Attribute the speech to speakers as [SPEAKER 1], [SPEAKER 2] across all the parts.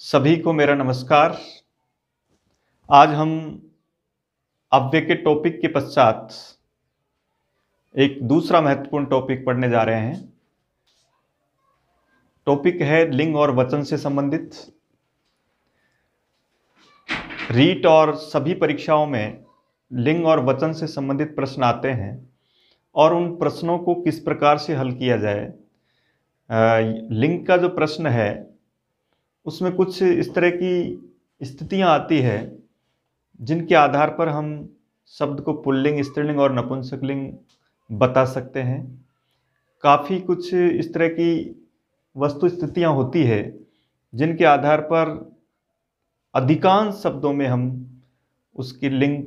[SPEAKER 1] सभी को मेरा नमस्कार। आज हम अव्यय के टॉपिक के पश्चात एक दूसरा महत्वपूर्ण टॉपिक पढ़ने जा रहे हैं। टॉपिक है लिंग और वचन से संबंधित। रीट और सभी परीक्षाओं में लिंग और वचन से संबंधित प्रश्न आते हैं और उन प्रश्नों को किस प्रकार से हल किया जाए। लिंग का जो प्रश्न है उसमें कुछ इस तरह की स्थितियां आती है जिनके आधार पर हम शब्द को पुल्लिंग, स्त्रीलिंग और नपुंसकलिंग बता सकते हैं। काफ़ी कुछ इस तरह की वस्तु स्थितियां होती है जिनके आधार पर अधिकांश शब्दों में हम उसकी लिंग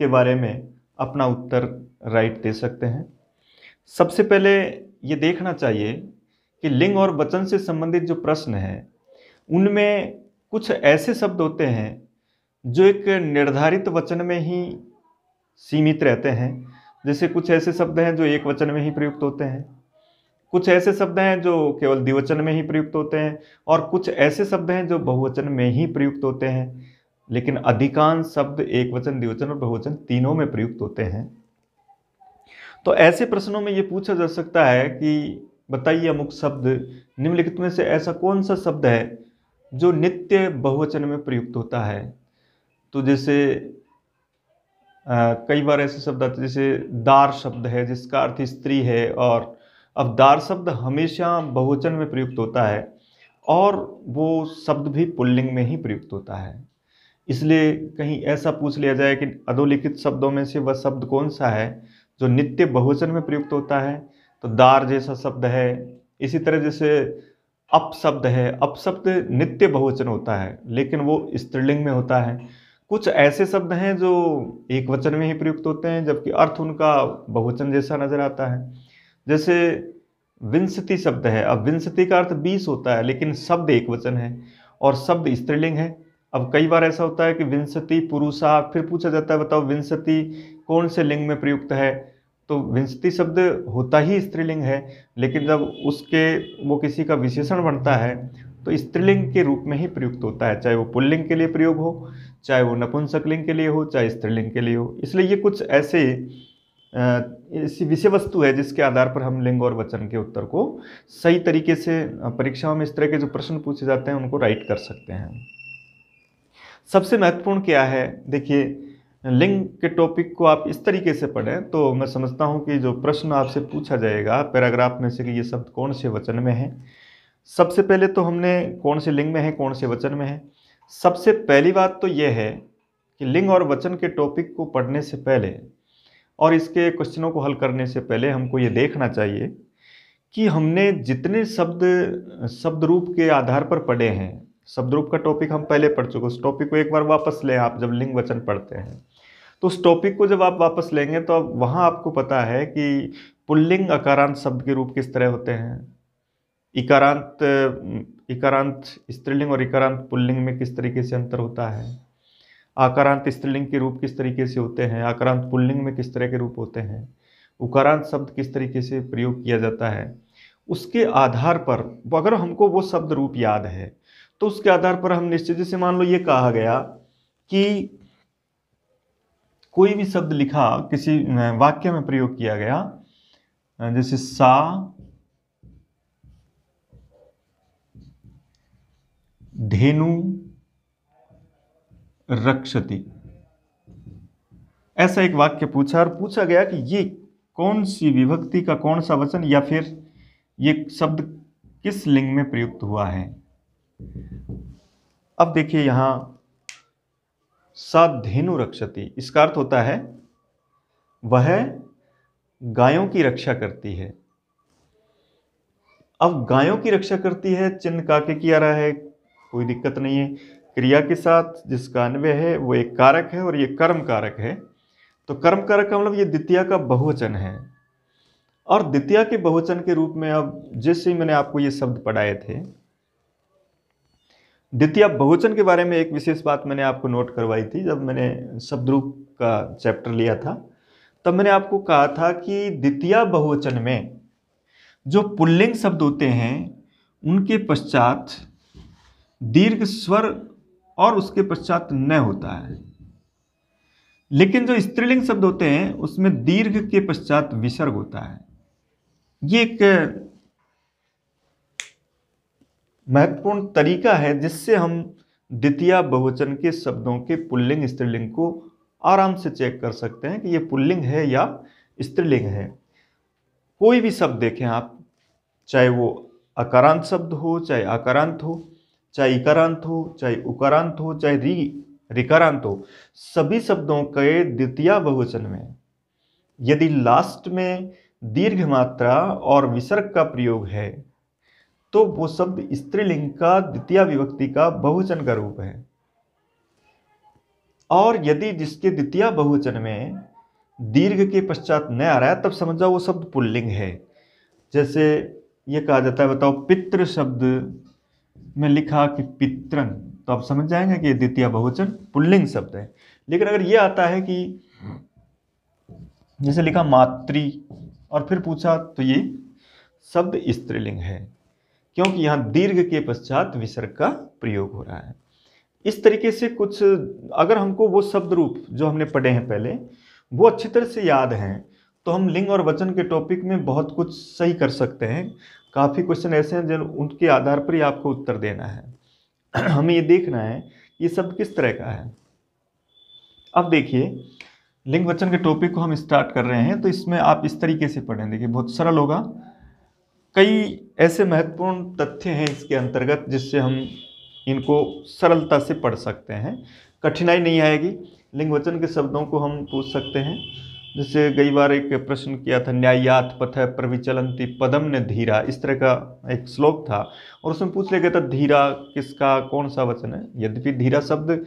[SPEAKER 1] के बारे में अपना उत्तर राइट दे सकते हैं। सबसे पहले ये देखना चाहिए कि लिंग और वचन से संबंधित जो प्रश्न है उनमें कुछ ऐसे शब्द होते हैं जो एक निर्धारित वचन में ही सीमित रहते हैं। जैसे कुछ ऐसे शब्द हैं जो एक वचन में ही प्रयुक्त होते हैं, कुछ ऐसे शब्द हैं जो केवल द्विवचन में ही प्रयुक्त होते हैं और कुछ ऐसे शब्द हैं जो बहुवचन में ही प्रयुक्त होते हैं। लेकिन अधिकांश शब्द एक वचन, द्विवचन और बहुवचन तीनों में प्रयुक्त होते हैं। तो ऐसे प्रश्नों में ये पूछा जा सकता है कि बताइए अमुक शब्द निम्नलिखित में से ऐसा कौन सा शब्द है जो नित्य बहुवचन में प्रयुक्त होता है। तो जैसे कई बार ऐसे शब्द आते हैं, जैसे दार शब्द है जिसका अर्थ स्त्री है, और अब दार शब्द हमेशा बहुवचन में प्रयुक्त होता है और वो शब्द भी पुल्लिंग में ही प्रयुक्त होता है। इसलिए कहीं ऐसा पूछ लिया जाए कि अधोलिखित शब्दों में से वह शब्द कौन सा है जो नित्य बहुवचन में प्रयुक्त होता है, तो दार जैसा शब्द है। इसी तरह जैसे अपशब्द है, अपशब्द नित्य बहुवचन होता है लेकिन वो स्त्रीलिंग में होता है। कुछ ऐसे शब्द हैं जो एक वचन में ही प्रयुक्त होते हैं जबकि अर्थ उनका बहुवचन जैसा नजर आता है। जैसे विंशति शब्द है, अब विंशति का अर्थ 20 होता है लेकिन शब्द एक वचन है और शब्द स्त्रीलिंग है। अब कई बार ऐसा होता है कि विंशति पुरुषा, फिर पूछा जाता है बताओ विंशति कौन से लिंग में प्रयुक्त है, तो विंशति शब्द होता ही स्त्रीलिंग है लेकिन जब उसके वो किसी का विशेषण बनता है तो स्त्रीलिंग के रूप में ही प्रयुक्त होता है, चाहे वो पुल्लिंग के लिए प्रयोग हो, चाहे वो नपुंसकलिंग के लिए हो, चाहे स्त्रीलिंग के लिए हो। इसलिए ये कुछ ऐसे ऐसी विषय वस्तु है जिसके आधार पर हम लिंग और वचन के उत्तर को सही तरीके से परीक्षाओं में इस तरह के जो प्रश्न पूछे जाते हैं उनको राइट कर सकते हैं। सबसे महत्वपूर्ण क्या है, देखिए लिंग के टॉपिक को आप इस तरीके से पढ़ें तो मैं समझता हूं कि जो प्रश्न आपसे पूछा जाएगा पैराग्राफ में से कि ये शब्द कौन से वचन में है, सबसे पहले तो हमने कौन से लिंग में है कौन से वचन में है। सबसे पहली बात तो यह है कि लिंग और वचन के टॉपिक को पढ़ने से पहले और इसके क्वेश्चनों को हल करने से पहले हमको ये देखना चाहिए कि हमने जितने शब्द रूप के आधार पर पढ़े हैं, शब्द रूप का टॉपिक हम पहले पढ़ चुके, उस टॉपिक को एक बार वापस लें। आप जब लिंग वचन पढ़ते हैं तो उस टॉपिक को जब आप वापस लेंगे तो अब वहाँ आपको पता है कि पुल्लिंग अकारांत शब्द के रूप किस तरह होते हैं, इकारांत स्त्रीलिंग और इकारांत पुल्लिंग में किस तरीके से अंतर होता है, आकारांत स्त्रीलिंग के रूप किस तरीके से होते हैं, आकारांत पुल्लिंग में किस तरह के रूप होते हैं, उकारांत शब्द किस तरीके से प्रयोग किया जाता है। उसके आधार पर अगर हमको वो शब्द रूप याद है तो उसके आधार पर हम निश्चित, जैसे मान लो ये कहा गया कि कोई भी शब्द लिखा किसी वाक्य में प्रयोग किया गया, जैसे सा धेनु रक्षति, ऐसा एक वाक्य पूछा और पूछा गया कि ये कौन सी विभक्ति का कौन सा वचन या फिर ये शब्द किस लिंग में प्रयुक्त हुआ है। अब देखिए यहां सा धेनु रक्षति, इसका अर्थ होता है वह गायों की रक्षा करती है। अब गायों की रक्षा करती है, चिन्ह काके की आ रहा है, कोई दिक्कत नहीं है। क्रिया के साथ जिसका अन्वय है वो एक कारक है और ये कर्म कारक है, तो कर्म कारक का मतलब ये द्वितीया का बहुवचन है। और द्वितीया के बहुवचन के रूप में अब जैसे ही मैंने आपको ये शब्द पढ़ाए थे, द्वितीया बहुवचन के बारे में एक विशेष बात मैंने आपको नोट करवाई थी जब मैंने शब्द रूप का चैप्टर लिया था, तब मैंने आपको कहा था कि द्वितीया बहुवचन में जो पुल्लिंग शब्द होते हैं उनके पश्चात दीर्घ स्वर और उसके पश्चात न होता है। लेकिन जो स्त्रीलिंग शब्द होते हैं उसमें दीर्घ के पश्चात विसर्ग होता है। ये एक महत्वपूर्ण तरीका है जिससे हम द्वितीय बहुवचन के शब्दों के पुल्लिंग स्त्रीलिंग को आराम से चेक कर सकते हैं कि ये पुल्लिंग है या स्त्रीलिंग है। कोई भी शब्द देखें आप, चाहे वो अकारांत शब्द हो, चाहे आकारांत हो, चाहे इकारांत हो, चाहे उकारांत हो, चाहे ऋकारांत हो, सभी शब्दों के द्वितीय बहुवचन में यदि लास्ट में दीर्घ मात्रा और विसर्ग का प्रयोग है तो वो शब्द स्त्रीलिंग का द्वितीय विभक्ति का बहुवचन का रूप है। और यदि जिसके द्वितीय बहुवचन में दीर्घ के पश्चात न आ रहा है तब समझ जाओ वो शब्द पुल्लिंग है। जैसे ये कहा जाता है, बताओ पितृ शब्द में लिखा कि पित्रन, तो आप समझ जाएंगे कि ये द्वितीय बहुवचन पुल्लिंग शब्द है। लेकिन अगर ये आता है कि जैसे लिखा मातृ और फिर पूछा तो ये शब्द स्त्रीलिंग है, क्योंकि यहां दीर्घ के पश्चात विसर्ग का प्रयोग हो रहा है। इस तरीके से कुछ अगर हमको वो शब्द रूप जो हमने पढ़े हैं पहले वो अच्छी तरह से याद हैं तो हम लिंग और वचन के टॉपिक में बहुत कुछ सही कर सकते हैं। काफ़ी क्वेश्चन ऐसे हैं जो उनके आधार पर ही आपको उत्तर देना है। हमें ये देखना है ये शब्द किस तरह का है। अब देखिए लिंग वचन के टॉपिक को हम स्टार्ट कर रहे हैं तो इसमें आप इस तरीके से पढ़ें, देखिए बहुत सरल होगा। कई ऐसे महत्वपूर्ण तथ्य हैं इसके अंतर्गत जिससे हम इनको सरलता से पढ़ सकते हैं, कठिनाई नहीं आएगी। लिंग वचन के शब्दों को हम पूछ सकते हैं। जैसे कई बार एक प्रश्न किया था, न्यायात पथ प्रविचलंती पदम ने धीरा, इस तरह का एक श्लोक था और उसमें पूछ लिया गया था धीरा किसका कौन सा वचन है। यद्यपि धीरा शब्द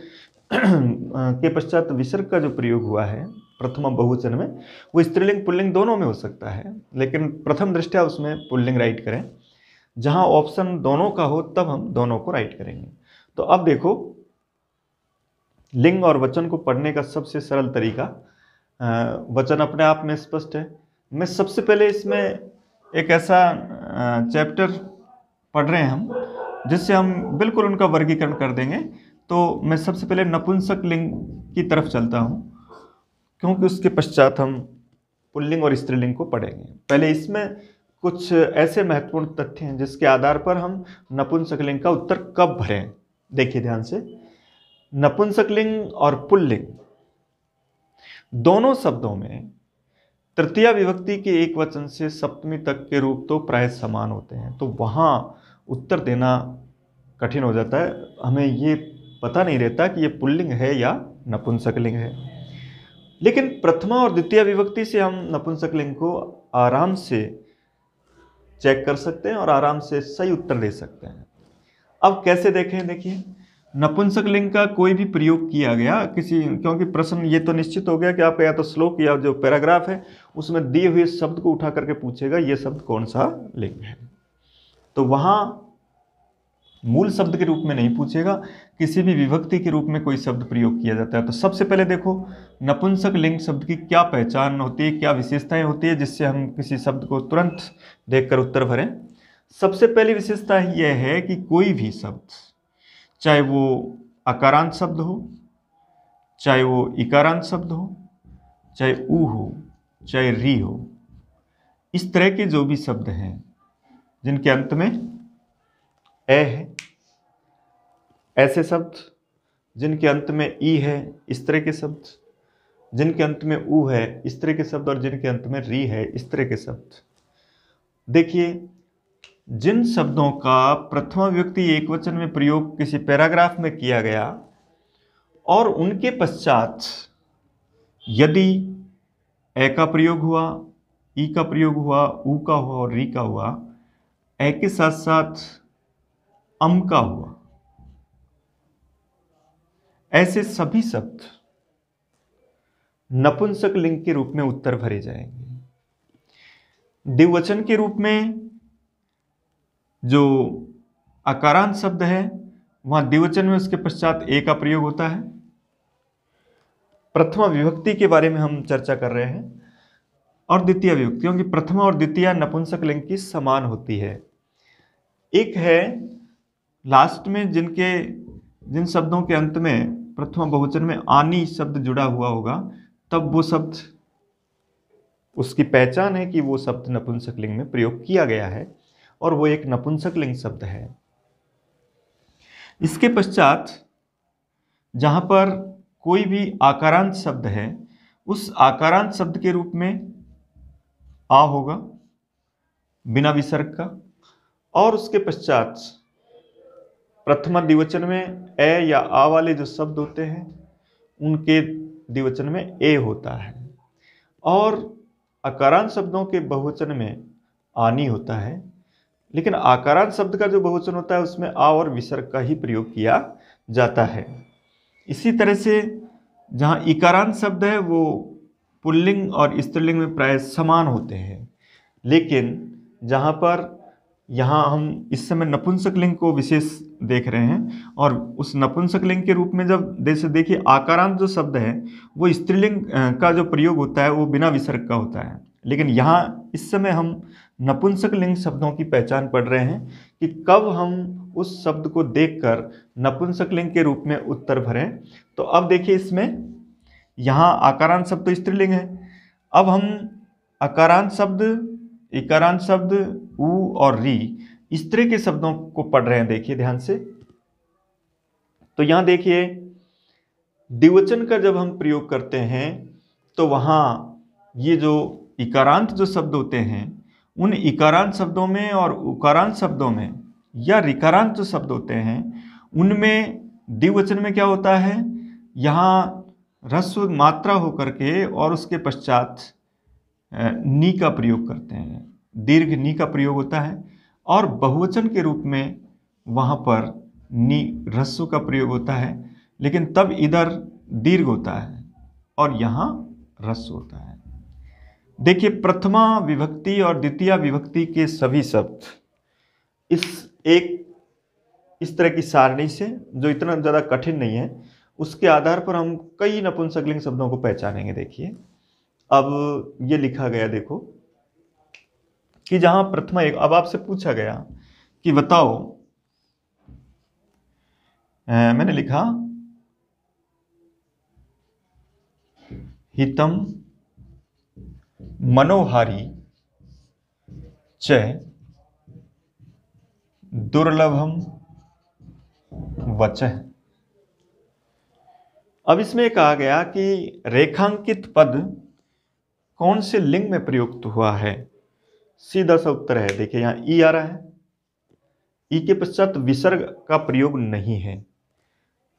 [SPEAKER 1] के पश्चात विसर्ग का जो प्रयोग हुआ है प्रथमा बहुवचन में वो स्त्रीलिंग पुल्लिंग दोनों में हो सकता है, लेकिन प्रथम दृष्टया उसमें पुल्लिंग राइट करें। जहां ऑप्शन दोनों का हो तब हम दोनों को राइट करेंगे। तो अब देखो लिंग और वचन को पढ़ने का सबसे सरल तरीका, वचन अपने आप में स्पष्ट है। मैं सबसे पहले इसमें एक ऐसा चैप्टर पढ़ रहे हैं हम जिससे हम बिल्कुल उनका वर्गीकरण कर देंगे। तो मैं सबसे पहले नपुंसक लिंग की तरफ चलता हूं क्योंकि उसके पश्चात हम पुल्लिंग और स्त्रीलिंग को पढ़ेंगे। पहले इसमें कुछ ऐसे महत्वपूर्ण तथ्य हैं जिसके आधार पर हम नपुंसक लिंग का उत्तर कब भरें। देखिए ध्यान से, नपुंसक लिंग और पुल्लिंग दोनों शब्दों में तृतीया विभक्ति के एक वचन से सप्तमी तक के रूप तो प्राय समान होते हैं, तो वहां उत्तर देना कठिन हो जाता है। हमें ये पता नहीं रहता कि ये पुल्लिंग है या नपुंसक लिंग है। लेकिन प्रथमा और द्वितीय विभक्ति से हम नपुंसक लिंग को आराम से चेक कर सकते हैं और आराम से सही उत्तर दे सकते हैं। अब कैसे देखें, देखिए नपुंसक लिंग का कोई भी प्रयोग किया गया किसी, क्योंकि प्रश्न ये तो निश्चित हो गया कि आपका या तो श्लोक या जो पैराग्राफ है उसमें दिए हुए शब्द को उठा करके पूछेगा ये शब्द कौन सा लिंग है, तो वहां मूल शब्द के रूप में नहीं पूछेगा, किसी भी विभक्ति के रूप में कोई शब्द प्रयोग किया जाता है। तो सबसे पहले देखो नपुंसक लिंग शब्द की क्या पहचान होती है, क्या विशेषताएं होती है जिससे हम किसी शब्द को तुरंत देखकर उत्तर भरें। सबसे पहली विशेषता यह है कि कोई भी शब्द, चाहे वो अकारांत शब्द हो, चाहे वो इकारांत शब्द हो, चाहे ऊ हो, चाहे री हो, इस तरह के जो भी शब्द हैं जिनके अंत में ए है, ऐसे शब्द जिनके अंत में ई है, इस तरह के शब्द, जिनके अंत में ऊ है, इस तरह के शब्द, और जिनके अंत में री है, इस तरह के शब्द। देखिए जिन शब्दों का प्रथमा विभक्ति एक वचन में प्रयोग किसी पैराग्राफ में किया गया और उनके पश्चात यदि ए का प्रयोग हुआ, ई का प्रयोग हुआ, ऊ का हुआ और री का हुआ, ए के साथ साथ अम का हुआ, ऐसे सभी शब्द नपुंसक लिंग के रूप में उत्तर भरे जाएंगे। द्विवचन के रूप में जो अकारांत शब्द है वहां द्विवचन में उसके पश्चात ए का प्रयोग होता है। प्रथमा विभक्ति के बारे में हम चर्चा कर रहे हैं और द्वितीय विभक्ति, क्योंकि प्रथमा और द्वितीय नपुंसक लिंग की समान होती है। एक है लास्ट में जिन शब्दों के अंत में प्रथमा बहुवचन में आनी शब्द जुड़ा हुआ होगा, तब वो शब्द, उसकी पहचान है कि वो शब्द नपुंसक लिंग में प्रयोग किया गया है और वो एक नपुंसक लिंग शब्द है। इसके पश्चात जहां पर कोई भी आकारांत शब्द है, उस आकारांत शब्द के रूप में आ होगा बिना विसर्ग का, और उसके पश्चात प्रथमा द्विवचन में ए या आ वाले जो शब्द होते हैं उनके द्विवचन में ए होता है, और आकारांत शब्दों के बहुवचन में आनी होता है। लेकिन आकारांत शब्द का जो बहुवचन होता है उसमें आ और विसर्ग का ही प्रयोग किया जाता है। इसी तरह से जहाँ इकारांत शब्द है वो पुल्लिंग और स्त्रीलिंग में प्राय समान होते हैं, लेकिन जहाँ पर यहाँ हम इस समय नपुंसक लिंग को विशेष देख रहे हैं, और उस नपुंसक लिंग के रूप में जब जैसे देखिए आकारांत जो शब्द है वो स्त्रीलिंग का जो प्रयोग होता है वो बिना विसर्ग का होता है, लेकिन यहाँ इस समय हम नपुंसक लिंग शब्दों की पहचान पढ़ रहे हैं कि कब हम उस शब्द को देखकर नपुंसक लिंग के रूप में उत्तर भरें। तो अब देखिए इसमें यहाँ आकारांत शब्द तो स्त्रीलिंग है, अब हम आकारांत शब्द, इकारांत शब्द उ और री, इस तरह के शब्दों को पढ़ रहे हैं। देखिए ध्यान से, तो यहां देखिए द्विवचन का जब हम प्रयोग करते हैं तो वहां ये जो इकारांत जो शब्द होते हैं उन इकारांत शब्दों में और उकारांत शब्दों में या रिकारांत जो शब्द होते हैं उनमें द्विवचन में क्या होता है, यहाँ ह्रस्व मात्रा होकर के और उसके पश्चात नी का प्रयोग करते हैं, दीर्घ नी का प्रयोग होता है, और बहुवचन के रूप में वहाँ पर नी ह्रस्व का प्रयोग होता है, लेकिन तब इधर दीर्घ होता है और यहाँ ह्रस्व होता है। देखिए प्रथमा विभक्ति और द्वितीय विभक्ति के सभी शब्द इस तरह की सारणी से, जो इतना ज़्यादा कठिन नहीं है, उसके आधार पर हम कई नपुंसकलिंग शब्दों को पहचानेंगे। देखिए अब ये लिखा गया, देखो कि जहां प्रथमा एक, अब आपसे पूछा गया कि बताओ, मैंने लिखा हितम मनोहारी च दुर्लभम वचः। अब इसमें कहा गया कि रेखांकित पद कौन से लिंग में प्रयुक्त हुआ है। सीधा सा उत्तर है, देखिए यहाँ ई आ रहा है, ई के पश्चात विसर्ग का प्रयोग नहीं है।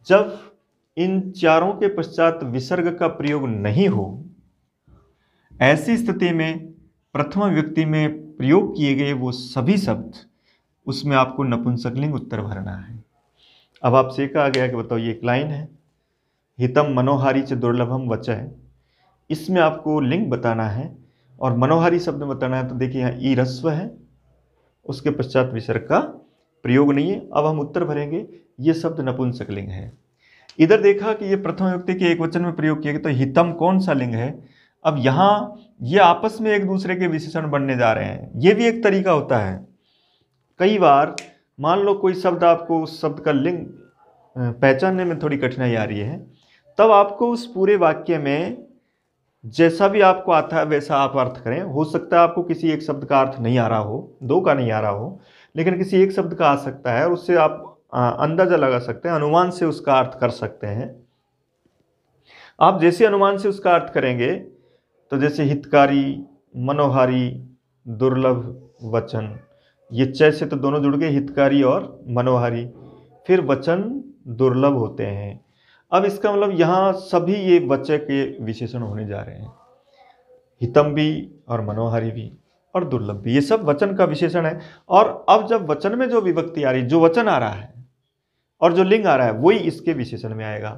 [SPEAKER 1] जब इन चारों के पश्चात विसर्ग का प्रयोग नहीं हो, ऐसी स्थिति में प्रथमा विभक्ति में प्रयोग किए गए वो सभी शब्द, उसमें आपको नपुंसकलिंग उत्तर भरना है। अब आपसे कहा गया कि बताओ, ये एक लाइन है, हितम मनोहारी च दुर्लभम वचः, इसमें आपको लिंग बताना है और मनोहारी शब्द बताना है। तो देखिए यहाँ ई ह्रस्व है, उसके पश्चात विसर्ग का प्रयोग नहीं है। अब हम उत्तर भरेंगे, ये शब्द नपुंसकलिंग है। इधर देखा कि ये प्रथम विभक्ति के एक वचन में प्रयोग किया गया, तो हितम कौन सा लिंग है। अब यहाँ ये आपस में एक दूसरे के विशेषण बनने जा रहे हैं, ये भी एक तरीका होता है। कई बार मान लो कोई शब्द, आपको उस शब्द का लिंग पहचानने में थोड़ी कठिनाई आ रही है, तब आपको उस पूरे वाक्य में जैसा भी आपको आता है वैसा आप अर्थ करें। हो सकता है आपको किसी एक शब्द का अर्थ नहीं आ रहा हो, दो का नहीं आ रहा हो, लेकिन किसी एक शब्द का आ सकता है और उससे आप अंदाजा लगा सकते हैं, अनुमान से उसका अर्थ कर सकते हैं। आप जैसे अनुमान से उसका अर्थ करेंगे, तो जैसे हितकारी, मनोहारी, दुर्लभ वचन, ये च से तो दोनों जुड़ गए, हितकारी और मनोहारी, फिर वचन दुर्लभ होते हैं। अब इसका मतलब यहाँ सभी ये वचन के विशेषण होने जा रहे हैं, हितम भी और मनोहारी भी और दुर्लभ भी, ये सब वचन का विशेषण है। और अब जब वचन में जो विभक्ति आ रही, जो वचन आ रहा है और जो लिंग आ रहा है, वही इसके विशेषण में आएगा।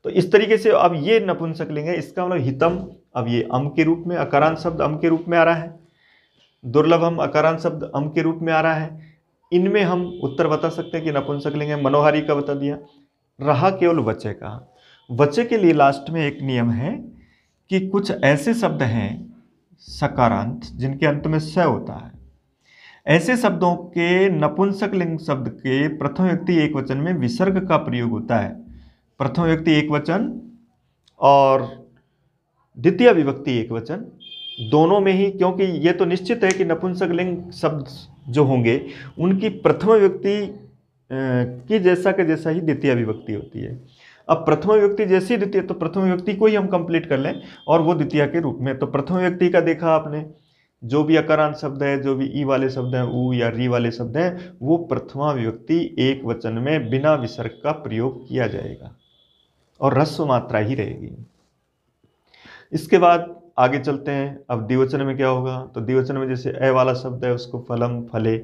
[SPEAKER 1] तो इस तरीके से अब ये नपुंसकलिंग है। इसका मतलब हितम, अब ये अम के रूप में, अकारांत शब्द अम के रूप में आ रहा है, दुर्लभम अकारांत शब्द अम के रूप में आ रहा है। इनमें हम उत्तर बता सकते हैं कि नपुंसकलिंग है। मनोहारी का बता दिया, रहा केवल वचय का। वचय के लिए लास्ट में एक नियम है कि कुछ ऐसे शब्द हैं सकारांत जिनके अंत में स होता है। ऐसे शब्दों के नपुंसक लिंग शब्द के प्रथम व्यक्ति एक वचन में विसर्ग का प्रयोग होता है। प्रथम व्यक्ति एक वचन और द्वितीय विभक्ति एक वचन दोनों में ही, क्योंकि ये तो निश्चित है कि नपुंसक लिंग शब्द जो होंगे उनकी प्रथम व्यक्ति की जैसा के जैसा ही द्वितीय विभक्ति होती है। अब प्रथम विभक्ति जैसी द्वितीय, तो प्रथम विभक्ति को ही हम कंप्लीट कर लें और वो द्वितीय के रूप में। तो प्रथम व्यक्ति का देखा आपने, जो भी अकारांत शब्द है, जो भी ई वाले शब्द हैं, ऊ या री वाले शब्द हैं, वो प्रथमा विभक्ति एक वचन में बिना विसर्ग का प्रयोग किया जाएगा और ह्रस्व मात्रा ही रहेगी। इसके बाद आगे चलते हैं। अब द्विवचन में क्या होगा, तो द्विवचन में जैसे ए वाला शब्द है उसको फलम, फले,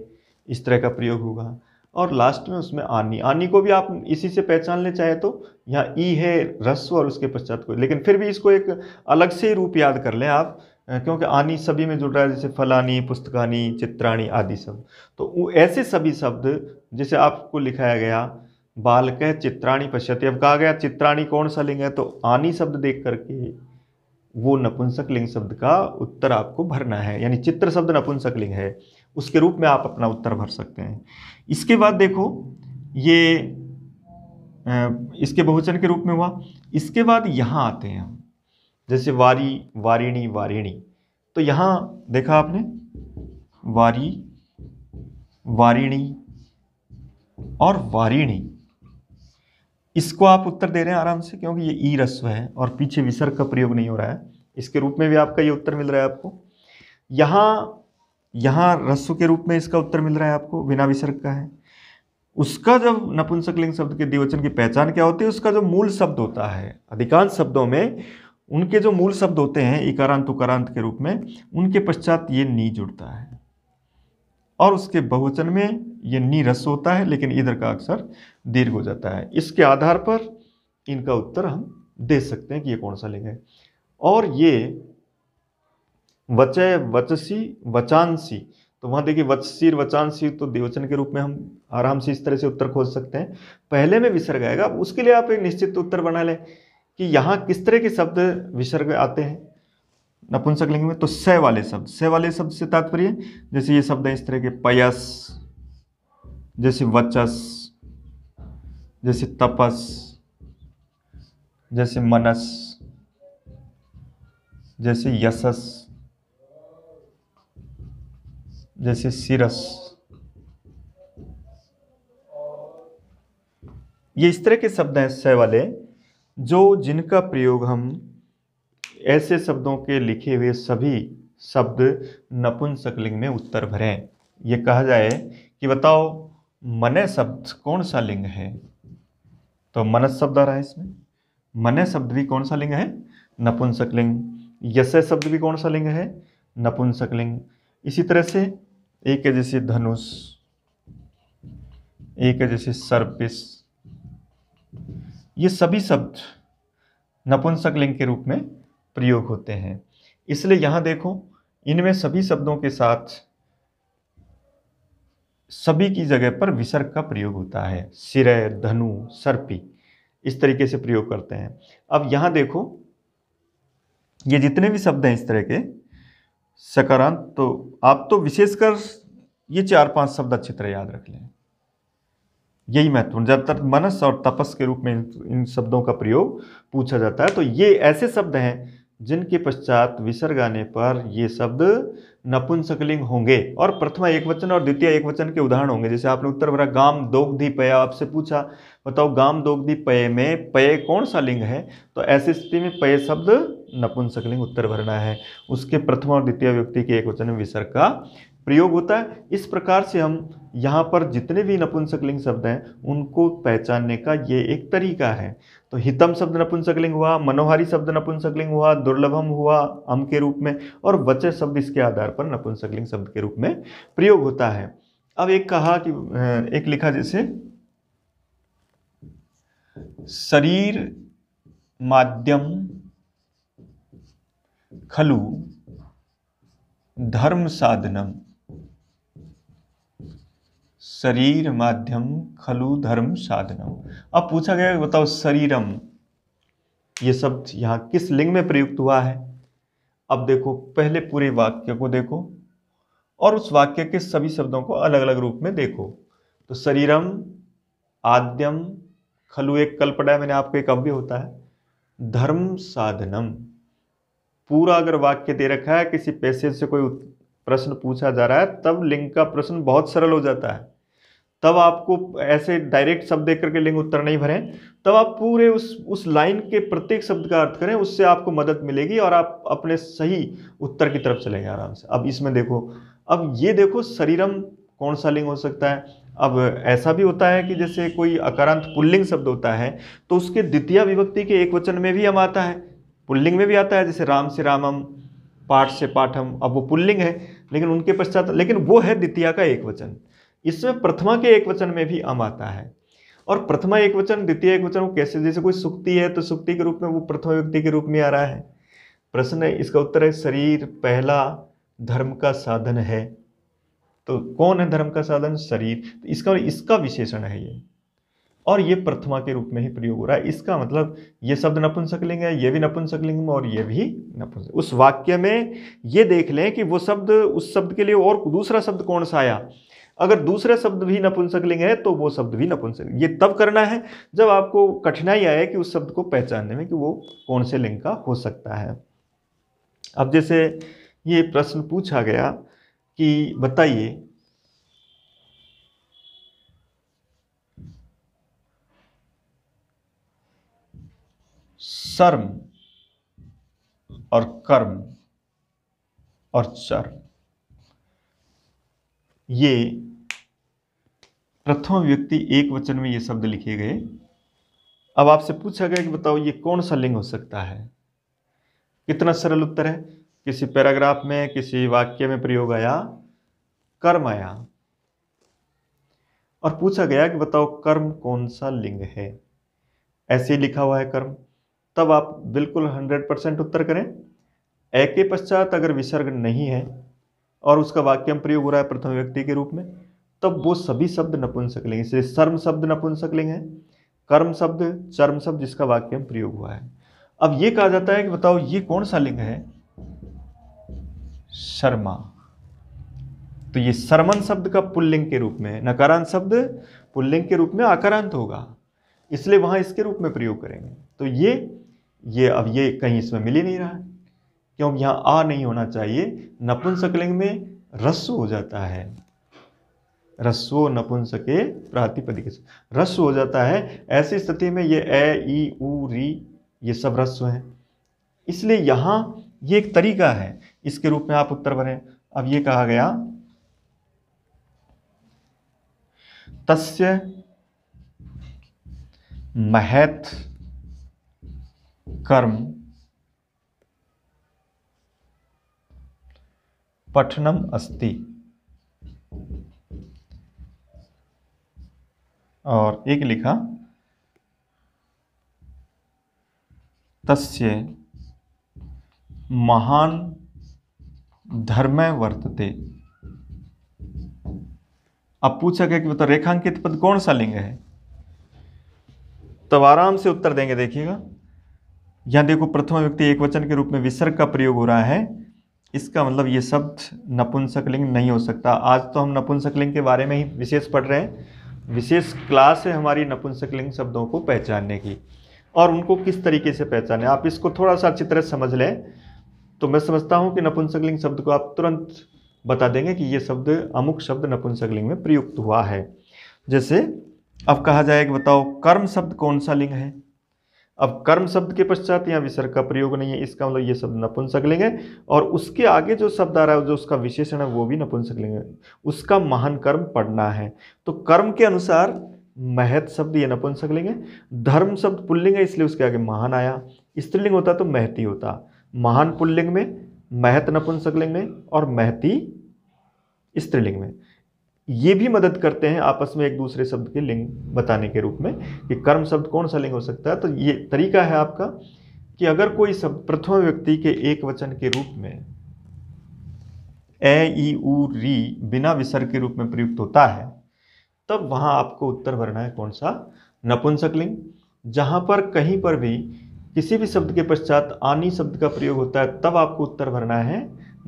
[SPEAKER 1] इस तरह का प्रयोग होगा। और लास्ट में उसमें आनी, आनी को भी आप इसी से पहचान ले चाहे तो, यहाँ ई है ह्रस्व और उसके पश्चात को, लेकिन फिर भी इसको एक अलग से रूप याद कर लें आप, क्योंकि आनी सभी में जुड़ रहा है, जैसे फलानी, पुस्तकानी, चित्राणी आदि सब। तो ऐसे सभी शब्द जैसे आपको लिखाया गया बालकः चित्राणी पश्यति, अब कहा गया चित्राणी कौन सा लिंग है, तो आनी शब्द देख करके वो नपुंसक लिंग शब्द का उत्तर आपको भरना है, यानी चित्र शब्द नपुंसक लिंग है, उसके रूप में आप अपना उत्तर भर सकते हैं। इसके बाद देखो ये इसके बहुवचन के रूप में हुआ। इसके बाद यहाँ आते हैं हम, जैसे वारी, वारिणी, वारिणी, तो यहाँ देखा आपने वारी, वारिणी और वारिणी, इसको आप उत्तर दे रहे हैं आराम से, क्योंकि ये ई ह्रस्व है और पीछे विसर्ग का प्रयोग नहीं हो रहा है। इसके रूप में भी आपका ये उत्तर मिल रहा है आपको। यहाँ ह्रस्व के रूप में इसका उत्तर मिल रहा है आपको, बिना विसर्ग का है। उसका जब नपुंसक लिंग शब्द के द्विवचन की पहचान क्या होती है, उसका जो मूल शब्द होता है, अधिकांश शब्दों में उनके जो मूल शब्द होते हैं इकारांत उकारांत के रूप में, उनके पश्चात ये नी जुड़ता है और उसके बहुवचन में ये नी ह्रस्व होता है, लेकिन इधर का अक्षर दीर्घ हो जाता है। इसके आधार पर इनका उत्तर हम दे सकते हैं कि ये कौन सा लिंग है। और ये वचय, वचसी, वचांसी, तो वहाँ देखिए वचसी, वचांसी, तो द्विवचन के रूप में हम आराम से इस तरह से उत्तर खोज सकते हैं। पहले में विसर्ग आएगा, अब उसके लिए आप एक निश्चित उत्तर बना लें कि यहाँ किस तरह के शब्द विसर्ग आते हैं नपुंसक लिंग में। तो स वाले शब्द, स वाले शब्द से तात्पर्य जैसे ये शब्द है इस तरह के, पयस, जैसे वचस, जैसे तपस, जैसे मनस, जैसे यशस, जैसे सिरस, ये इस तरह के शब्द हैं स वाले, जो जिनका प्रयोग हम ऐसे शब्दों के लिखे हुए सभी शब्द नपुंसक लिंग में उत्तर भरें। ये कहा जाए कि बताओ मने शब्द कौन सा लिंग है, तो मनस शब्द आ रहा है इसमें, मने शब्द भी कौन सा लिंग है, नपुंसक लिंग। यशय शब्द भी कौन सा लिंग है, नपुंसक लिंग। इसी तरह से एक है जैसे धनुष, एक है जैसे सर्पिस, ये सभी शब्द नपुंसक लिंग के रूप में प्रयोग होते हैं। इसलिए यहां देखो इनमें सभी शब्दों के साथ सभी की जगह पर विसर्ग का प्रयोग होता है। सिरय, धनु, सर्पी, इस तरीके से प्रयोग करते हैं। अब यहां देखो ये जितने भी शब्द हैं इस तरह के सकारांत, तो आप तो विशेषकर ये 4-5 शब्द अच्छी तरह याद रख लें, यही महत्वपूर्ण। ज्यादातर मनस और तपस के रूप में इन शब्दों का प्रयोग पूछा जाता है। तो ये ऐसे शब्द हैं जिनके पश्चात विसर्ग आने पर ये शब्द नपुंसकलिंग होंगे और प्रथमा एकवचन और द्वितीय एकवचन के उदाहरण होंगे। जैसे आपने उत्तर भरा गाम दोग्धी पय, आपसे पूछा बताओ गाम दोग्धी पय में पय कौन सा लिंग है, तो ऐसी स्थिति में पय शब्द नपुंसकलिंग उत्तर भरना है। उसके प्रथमा और द्वितीय व्यक्ति के एकवचन में विसर्ग का प्रयोग होता है। इस प्रकार से हम यहाँ पर जितने भी नपुंसकलिंग शब्द हैं उनको पहचानने का ये एक तरीका है। तो हितम शब्द नपुंसकलिंग हुआ, मनोहारी शब्द नपुंसकलिंग हुआ, दुर्लभम हुआ अम के रूप में, और वचय शब्द इसके आधार पर नपुंसकलिंग शब्द के रूप में प्रयोग होता है। अब एक कहा कि एक लिखा जैसे शरीर माध्यम खलु धर्म साधनम, शरीर माध्यम खलु धर्म साधनम। अब पूछा गया बताओ शरीरम ये शब्द यहां किस लिंग में प्रयुक्त हुआ है। अब देखो पहले पूरे वाक्य को देखो, और उस वाक्य के सभी शब्दों को अलग अलग रूप में देखो। तो शरीरम, आद्यम, खलु एक कल पढ़ा है मैंने आपको, एक अव्यय होता है, धर्म साधनम। पूरा अगर वाक्य दे रखा है, किसी पैसेज से कोई प्रश्न पूछा जा रहा है, तब लिंग का प्रश्न बहुत सरल हो जाता है। तब आपको ऐसे डायरेक्ट शब्द देख करके लिंग उत्तर नहीं भरें, तब आप पूरे उस लाइन के प्रत्येक शब्द का अर्थ करें, उससे आपको मदद मिलेगी और आप अपने सही उत्तर की तरफ चलेंगे आराम से। अब इसमें देखो, अब ये देखो शरीरम कौन सा लिंग हो सकता है। अब ऐसा भी होता है कि जैसे कोई अकारांत पुल्लिंग शब्द होता है तो उसके द्वितीय विभक्ति के एक वचन में भी हम आता है, पुल्लिंग में भी आता है, जैसे राम से रामम, पाठ से पाठम। अब वो पुल्लिंग है, लेकिन उनके पश्चात, लेकिन वो है द्वितीय का एक वचन। इसमें प्रथमा के एक वचन में भी अम आता है। और प्रथमा एक वचन, द्वितीय एक वचन, वो कैसे, जैसे कोई सुक्ति है तो सुक्ति के रूप में वो प्रथमा व्यक्ति के रूप में आ रहा है। प्रश्न है, इसका उत्तर है शरीर पहला धर्म का साधन है। तो कौन है धर्म का साधन? शरीर। तो इसका विशेषण है ये, और ये प्रथमा के रूप में ही प्रयोग हो रहा है। इसका मतलब ये शब्द नपुंसकलिंग है, ये भी नपुंसकलिंग में, और ये भी नपुंसक। उस वाक्य में ये देख लें कि वो शब्द, उस शब्द के लिए और दूसरा शब्द कौन सा आया। अगर दूसरा शब्द भी नपुंसकलिंग है तो वो शब्द भी नपुंसक। ये तब करना है जब आपको कठिनाई आए कि उस शब्द को पहचानने में कि वो कौन से लिंग का हो सकता है। अब जैसे ये प्रश्न पूछा गया कि बताइए सर्म और कर्म और चर, ये प्रथम व्यक्ति एक वचन में ये शब्द लिखे गए। अब आपसे पूछा गया कि बताओ ये कौन सा लिंग हो सकता है। कितना सरल उत्तर है। किसी पैराग्राफ में, किसी वाक्य में प्रयोग आया कर्म आया, और पूछा गया कि बताओ कर्म कौन सा लिंग है। ऐसे ही लिखा हुआ है कर्म, तब आप बिल्कुल 100% उत्तर करें। ए के पश्चात अगर विसर्ग नहीं है और उसका वाक्य में प्रयोग हो रहा है प्रथम व्यक्ति के रूप में, तब वो सभी शब्द नपुंसकलिंग। इसलिए सर्म शब्द नपुंसकलिंग है, कर्म शब्द, चर्म शब्द जिसका वाक्य में प्रयोग हुआ है। अब ये कहा जाता है कि बताओ ये कौन सा लिंग है। शर्मा। तो ये शर्मन शब्द का पुल्लिंग के रूप में, नकारांत शब्द पुल्लिंग के रूप में आकारांत होगा, इसलिए वहां इसके रूप में प्रयोग करेंगे। तो ये अब ये कहीं इसमें मिल ही नहीं रहा है, क्योंकि यहां आ नहीं होना चाहिए। नपुंसकलिंग में रस्व हो जाता है, रस्वो नपुंसके प्रातिपदिक रस्व हो जाता है। ऐसी स्थिति में ये ए, ई, उ, री, ये सब रस्व हैं। इसलिए यहां ये एक तरीका है, इसके रूप में आप उत्तर भरें। अब ये कहा गया तस्य महत कर्म पठनम अस्ति, और एक लिखा तस्य महान धर्म वर्तते। अब पूछा गया कि बताओ रेखांकित पद कौन सा लिंग है। तब आराम से उत्तर देंगे। देखिएगा यहां देखो प्रथम व्यक्ति एक वचन के रूप में विसर्ग का प्रयोग हो रहा है, इसका मतलब ये शब्द नपुंसकलिंग नहीं हो सकता। आज तो हम नपुंसकलिंग के बारे में ही विशेष पढ़ रहे हैं, विशेष क्लास है हमारी नपुंसकलिंग शब्दों को पहचानने की, और उनको किस तरीके से पहचाने। आप इसको थोड़ा सा अच्छी तरह समझ लें तो मैं समझता हूं कि नपुंसकलिंग शब्द को आप तुरंत बता देंगे कि ये शब्द, अमुक शब्द नपुंसकलिंग में प्रयुक्त हुआ है। जैसे अब कहा जाए कि बताओ कर्म शब्द कौन सा लिंग है। अब कर्म शब्द के पश्चात यहाँ विसर्ग का प्रयोग नहीं है, इसका मतलब ये शब्द नपुंसकलिंग है, और उसके आगे जो शब्द आ रहा है, जो उसका विशेषण है, वो भी नपुंसकलिंग है। उसका महान कर्म पढ़ना है, तो कर्म के अनुसार महत शब्द ये नपुंसकलिंग है। धर्म शब्द पुल्लिंग है, इसलिए उसके आगे महान आया। स्त्रीलिंग होता तो महती होता। महान पुल्लिंग में, महत नपुंसकलिंग में, और महती स्त्रीलिंग में। ये भी मदद करते हैं आपस में एक दूसरे शब्द के लिंग बताने के रूप में कि कर्म शब्द कौन सा लिंग हो सकता है। तो ये तरीका है आपका कि अगर कोई शब्द प्रथम व्यक्ति के एक वचन के रूप में ए, ई, उ, री बिना विसर्ग के रूप में प्रयुक्त होता है, तब वहां आपको उत्तर भरना है कौन सा, नपुंसकलिंग। जहां पर कहीं पर भी किसी भी शब्द के पश्चात आनी शब्द का प्रयोग होता है, तब आपको उत्तर भरना है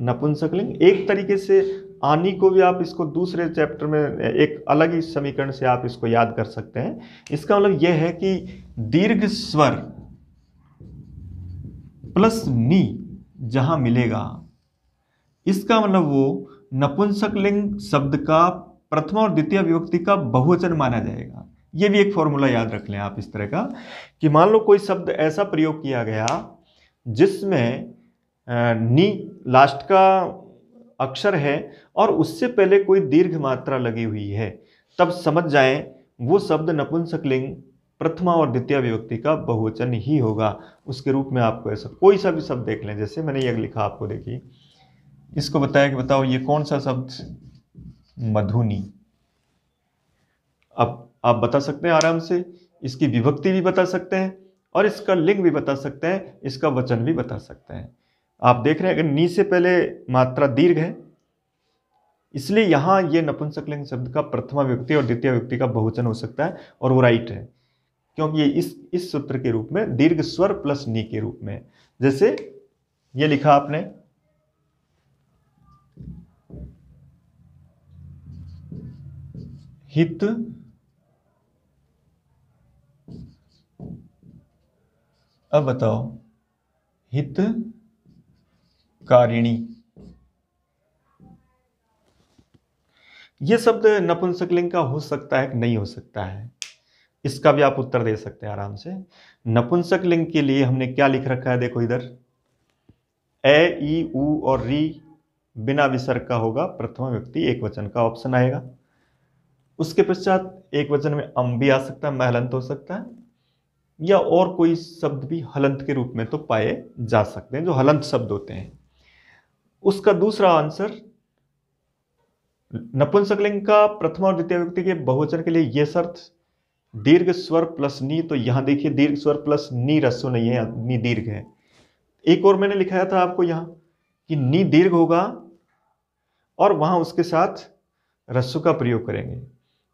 [SPEAKER 1] नपुंसकलिंग। एक तरीके से आनी को भी आप इसको दूसरे चैप्टर में एक अलग ही समीकरण से आप इसको याद कर सकते हैं। इसका मतलब यह है कि दीर्घ स्वर प्लस नी जहां मिलेगा, इसका मतलब वो नपुंसकलिंग शब्द का प्रथमा और द्वितीय विभक्ति का बहुवचन माना जाएगा। ये भी एक फॉर्मूला याद रख लें आप इस तरह का कि मान लो कोई शब्द ऐसा प्रयोग किया गया जिसमें नी लास्ट का अक्षर है और उससे पहले कोई दीर्घ मात्रा लगी हुई है, तब समझ जाएं वो शब्द नपुंसकलिंग प्रथमा और द्वितीय विभक्ति का बहुवचन ही होगा। उसके रूप में आपको ऐसा कोई सा भी शब्द देख लें, जैसे मैंने ये लिखा आपको, देखिए इसको बताया कि बताओ ये कौन सा शब्द, मधुनी। अब आप बता सकते हैं आराम से, इसकी विभक्ति भी बता सकते हैं और इसका लिंग भी बता सकते हैं, इसका वचन भी बता सकते हैं। आप देख रहे हैं अगर नी से पहले मात्रा दीर्घ है, इसलिए यहां ये नपुंसकलिंग शब्द का प्रथमा विभक्ति और द्वितीय विभक्ति का बहुवचन हो सकता है और वो राइट है, क्योंकि ये इस सूत्र के रूप में दीर्घ स्वर प्लस नी के रूप में, जैसे ये लिखा आपने हित अब बताओ हितकारिणी, यह शब्द नपुंसकलिंग का हो सकता है कि नहीं हो सकता है, इसका भी आप उत्तर दे सकते हैं आराम से। नपुंसकलिंग के लिए हमने क्या लिख रखा है, देखो इधर ए ई उ और री बिना विसर्ग का होगा, प्रथमा व्यक्ति एक वचन का ऑप्शन आएगा। उसके पश्चात एक वचन में अम भी आ सकता है, महलंत हो सकता है, या और कोई शब्द भी हलंत के रूप में तो पाए जा सकते हैं, जो हलंत शब्द होते हैं। उसका दूसरा आंसर नपुंसकलिंग का प्रथमा और द्वितीय व्यक्ति के बहुवचन के लिए यह शर्त दीर्घ स्वर प्लस नी, तो यहां देखिए दीर्घ स्वर प्लस नी रस्व नहीं है, नी दीर्घ है। एक और मैंने लिखाया था आपको यहां कि नी दीर्घ होगा और वहां उसके साथ रस्व का प्रयोग करेंगे,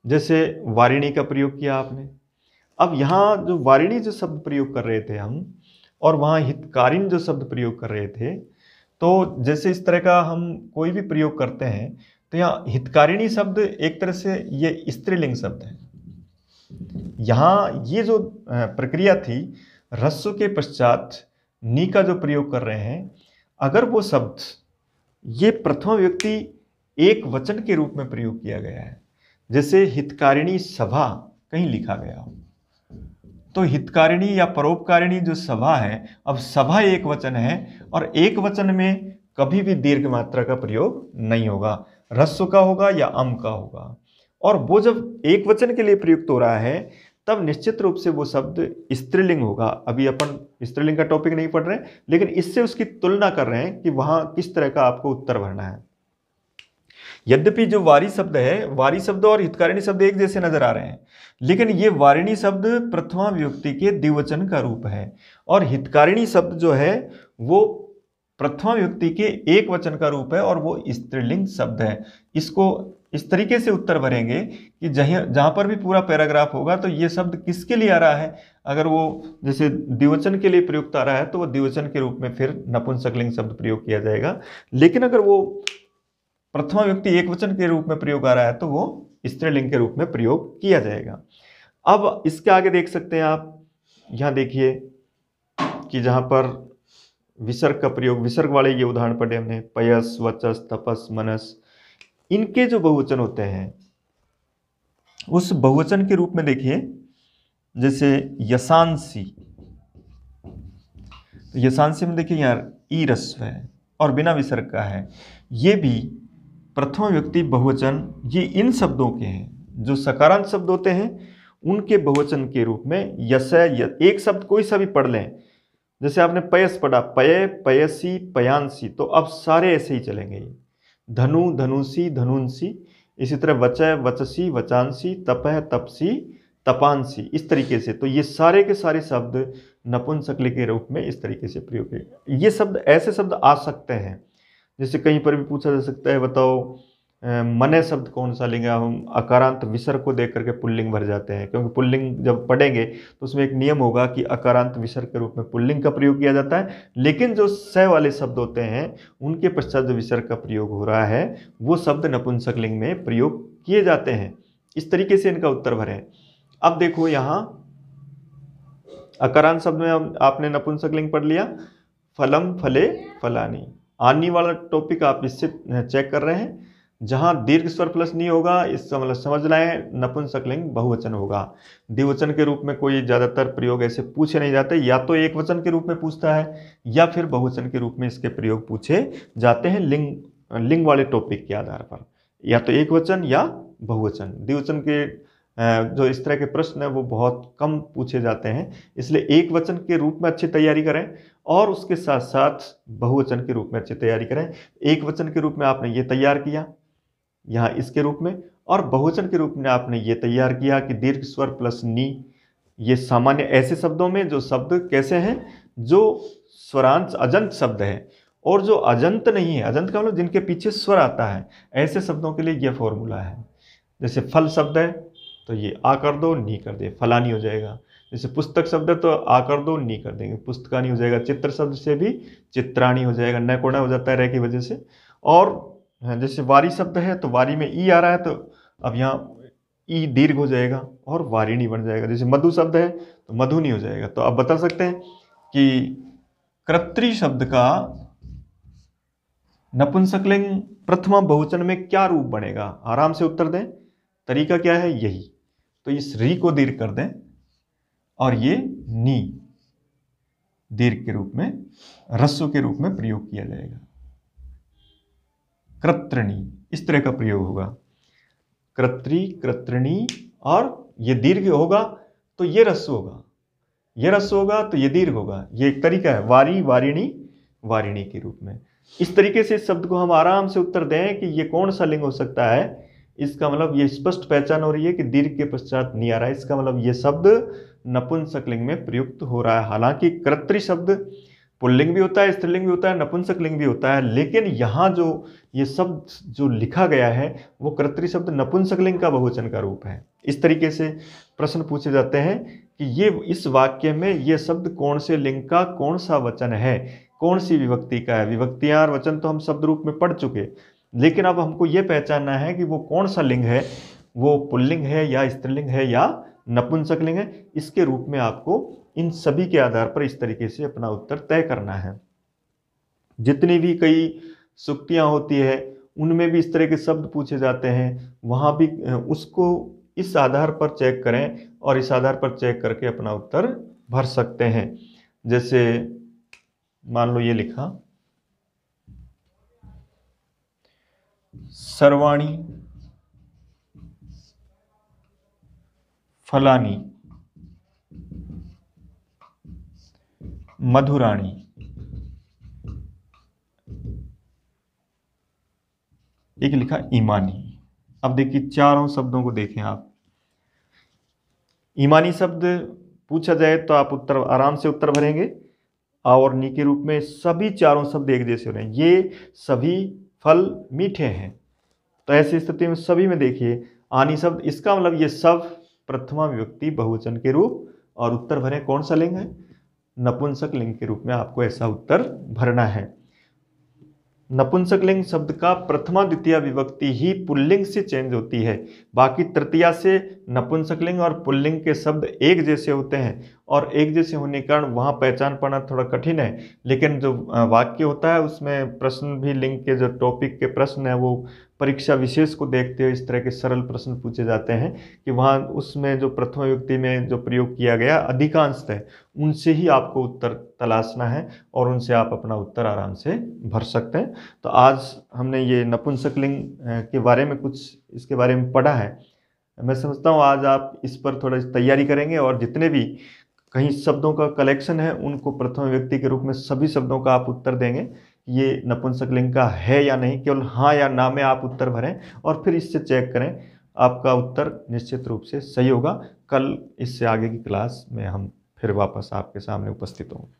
[SPEAKER 1] जैसे वारिणी का प्रयोग किया आपने। अब यहाँ जो वारिणी जो शब्द प्रयोग कर रहे थे हम, और वहाँ हितकारिणी जो शब्द प्रयोग कर रहे थे, तो जैसे इस तरह का हम कोई भी प्रयोग करते हैं तो यहाँ हितकारिणी शब्द एक तरह से ये स्त्रीलिंग शब्द है। यहाँ ये जो प्रक्रिया थी, रस्व के पश्चात नी का जो प्रयोग कर रहे हैं, अगर वो शब्द ये प्रथमा व्यक्ति एक वचन के रूप में प्रयोग किया गया है, जैसे हितकारिणी सभा कहीं लिखा गया हो, तो हितकारिणी या परोपकारिणी जो सभा है, अब सभा एक वचन है और एक वचन में कभी भी दीर्घ मात्रा का प्रयोग नहीं होगा, ह्रस्व का होगा या अम का होगा। और वो जब एक वचन के लिए प्रयुक्त हो रहा है तब निश्चित रूप से वो शब्द स्त्रीलिंग होगा। अभी अपन स्त्रीलिंग का टॉपिक नहीं पढ़ रहे हैं, लेकिन इससे उसकी तुलना कर रहे हैं कि वहां किस तरह का आपको उत्तर भरना है। यद्यपि जो वारी शब्द है, वारी शब्द और हितकारिणी शब्द एक जैसे नजर आ रहे हैं, लेकिन ये वारिणी शब्द प्रथमा विभक्ति के द्विवचन का रूप है और हितकारिणी शब्द जो है वो प्रथमा विभक्ति के एक वचन का रूप है और वो स्त्रीलिंग शब्द है। इसको इस तरीके से उत्तर भरेंगे कि जहां पर भी पूरा पैराग्राफ होगा तो ये शब्द किसके लिए आ रहा है, अगर वो जैसे द्विवचन के लिए प्रयुक्त आ रहा है तो वो द्विवचन के रूप में फिर नपुंसकलिंग शब्द प्रयोग किया जाएगा, लेकिन अगर वो प्रथमा व्यक्ति एक वचन के रूप में प्रयोग आ रहा है तो वो स्त्रीलिंग के रूप में प्रयोग किया जाएगा। अब इसके आगे देख सकते हैं आप, यहां देखिए कि जहां पर विसर्ग का प्रयोग, विसर्ग वाले ये उदाहरण पढ़े हमने, पयस, वचस, तपस, मनस, इनके जो बहुवचन होते हैं उस बहुवचन के रूप में देखिए जैसे यशांसी, तो यशांसी में देखिए यार ई रस्व है और बिना विसर्ग का है, ये भी प्रथमा व्यक्ति बहुवचन, ये इन शब्दों के हैं जो सकारांत शब्द होते हैं उनके बहुवचन के रूप में यश, एक शब्द कोई सा भी पढ़ लें, जैसे आपने पयस पढ़ा, पय, पयसी, पयांसी, तो अब सारे ऐसे ही चलेंगे, धनु, धनुषी, धनुंसी, इसी तरह वचय, वचसी, वचांसी, तपह, तपसी, तपांसी, इस तरीके से। तो ये सारे के सारे शब्द नपुंसकलिंग के रूप में इस तरीके से प्रयोग है। ये शब्द ऐसे शब्द आ सकते हैं, जैसे कहीं पर भी पूछा जा सकता है, बताओ मने शब्द कौन सा लिंग है, हम अकारांत विसर्ग को देख करके पुल्लिंग भर जाते हैं, क्योंकि पुल्लिंग जब पढ़ेंगे तो उसमें एक नियम होगा कि अकारांत विसर्ग के रूप में पुल्लिंग का प्रयोग किया जाता है, लेकिन जो स वाले शब्द होते हैं उनके पश्चात जो विसर्ग का प्रयोग हो रहा है वो शब्द नपुंसक लिंग में प्रयोग किए जाते हैं। इस तरीके से इनका उत्तर भरें। अब देखो यहाँ अकारांत शब्द में आपने नपुंसक लिंग पढ़ लिया, फलम, फले, फलानी। आनी वाला टॉपिक आप इससे चेक कर रहे हैं, जहां दीर्घ स्वर प्लस नहीं होगा इसका मतलब समझ लाएं नपुंसक लिंग बहुवचन होगा। द्विवचन के रूप में कोई ज़्यादातर प्रयोग ऐसे पूछे नहीं जाते, या तो एक वचन के रूप में पूछता है या फिर बहुवचन के रूप में इसके प्रयोग पूछे जाते हैं लिंग वाले टॉपिक के आधार पर, या तो एक वचन या बहुवचन। द्विवचन के जो इस तरह के प्रश्न है वो बहुत कम पूछे जाते हैं, इसलिए एक वचन के रूप में अच्छी तैयारी करें और उसके साथ साथ बहुवचन के रूप में अच्छी तैयारी करें। एक वचन के रूप में आपने ये तैयार किया यहाँ इसके रूप में, और बहुवचन के रूप में आपने ये तैयार किया कि दीर्घ स्वर प्लस नी। ये सामान्य ऐसे शब्दों में जो शब्द कैसे हैं, जो स्वरांश अजंत शब्द है, और जो अजंत नहीं है, अजंत का मतलब जिनके पीछे स्वर आता है, ऐसे शब्दों के लिए यह फॉर्मूला है। जैसे फल शब्द है तो ये आ कर दो नी कर दे, फलानी हो जाएगा। जैसे पुस्तक शब्द है तो आ कर दो नी कर देंगे, पुस्तकानी हो जाएगा। चित्र शब्द से भी चित्राणी हो जाएगा, न कोना हो जाता है रह की वजह से। और जैसे वारी शब्द है तो वारी में ई आ रहा है तो अब यहाँ ई दीर्घ हो जाएगा और वारिणी बन जाएगा। जैसे मधु शब्द है तो मधुनी हो जाएगा। तो आप बता सकते हैं कि कर्तृ शब्द का नपुंसकलिंग प्रथमा बहुवचन में क्या रूप बनेगा, आराम से उत्तर दें। तरीका क्या है, यही। तो इस री को दीर्घ कर दें और ये नी दीर्घ के रूप में, रस्व के रूप में प्रयोग किया जाएगा। कृत्रणी, इस तरह का प्रयोग होगा, कृत्री, कृत्रणी, और ये दीर्घ होगा तो ये रस्व होगा, ये रस्व होगा तो ये दीर्घ होगा। ये एक तरीका है, वारी, वारिणी, वारिणी के रूप में। इस तरीके से इस शब्द को हम आराम से उत्तर दें कि ये कौन सा लिंग हो सकता है। इसका मतलब ये स्पष्ट पहचान हो रही है कि दीर्घ के पश्चात नहीं आ रहा है, इसका मतलब ये शब्द नपुंसक लिंग में प्रयुक्त हो रहा है। हालांकि कर्तृ शब्द पुल्लिंग भी होता है, स्त्रीलिंग भी होता है, नपुंसक लिंग भी होता है, लेकिन यहाँ जो ये शब्द जो लिखा गया है वो कर्तृ शब्द नपुंसक लिंग का बहुवचन का रूप है। इस तरीके से प्रश्न पूछे जाते हैं कि ये इस वाक्य में ये शब्द कौन से लिंग का कौन सा वचन है, कौन सी विभक्ति का है। विभक्तियां और वचन तो हम शब्द रूप में पढ़ चुके, लेकिन अब हमको ये पहचानना है कि वो कौन सा लिंग है, वो पुल्लिंग है या स्त्रीलिंग है या नपुंसक लिंग है। इसके रूप में आपको इन सभी के आधार पर इस तरीके से अपना उत्तर तय करना है। जितनी भी कई सुक्तियां होती है उनमें भी इस तरह के शब्द पूछे जाते हैं, वहाँ भी उसको इस आधार पर चेक करें और इस आधार पर चेक करके अपना उत्तर भर सकते हैं। जैसे मान लो ये लिखा, सर्वाणी, फलानी, मधुराणी, एक लिखा ईमानी। अब देखिए चारों शब्दों को देखें आप। ईमानी शब्द पूछा जाए तो आप उत्तर आराम से उत्तर भरेंगे। आ और नी के रूप में सभी चारों शब्द एक जैसे हो रहे हैं, ये सभी फल मीठे हैं। तो ऐसी स्थिति में सभी में देखिए आनी शब्द, इसका मतलब ये सब प्रथमा विभक्ति बहुवचन के रूप, और उत्तर भरें कौन सा लिंग है, नपुंसक लिंग के रूप में आपको ऐसा उत्तर भरना है। नपुंसक लिंग शब्द का प्रथमा द्वितीय विभक्ति ही पुल्लिंग से चेंज होती है, बाकी तृतीया से नपुंसक लिंग और पुल्लिंग के शब्द एक जैसे होते हैं, और एक जैसे होने के कारण वहाँ पहचान पाना थोड़ा कठिन है। लेकिन जो वाक्य होता है उसमें प्रश्न भी लिंग के जो टॉपिक के प्रश्न है वो परीक्षा विशेष को देखते हुए इस तरह के सरल प्रश्न पूछे जाते हैं कि वहाँ उसमें जो प्रथम विभक्ति में जो प्रयोग किया गया अधिकांश है उनसे ही आपको उत्तर तलाशना है और उनसे आप अपना उत्तर आराम से भर सकते हैं। तो आज हमने ये नपुंसक लिंग के बारे में कुछ इसके बारे में पढ़ा है। मैं समझता हूँ आज आप इस पर थोड़ा तैयारी करेंगे और जितने भी कहीं शब्दों का कलेक्शन है उनको प्रथम व्यक्ति के रूप में सभी शब्दों का आप उत्तर देंगे, ये नपुंसक लिंग का है या नहीं, केवल हाँ या ना में आप उत्तर भरें और फिर इससे चेक करें, आपका उत्तर निश्चित रूप से सही होगा। कल इससे आगे की क्लास में हम फिर वापस आपके सामने उपस्थित होंगे।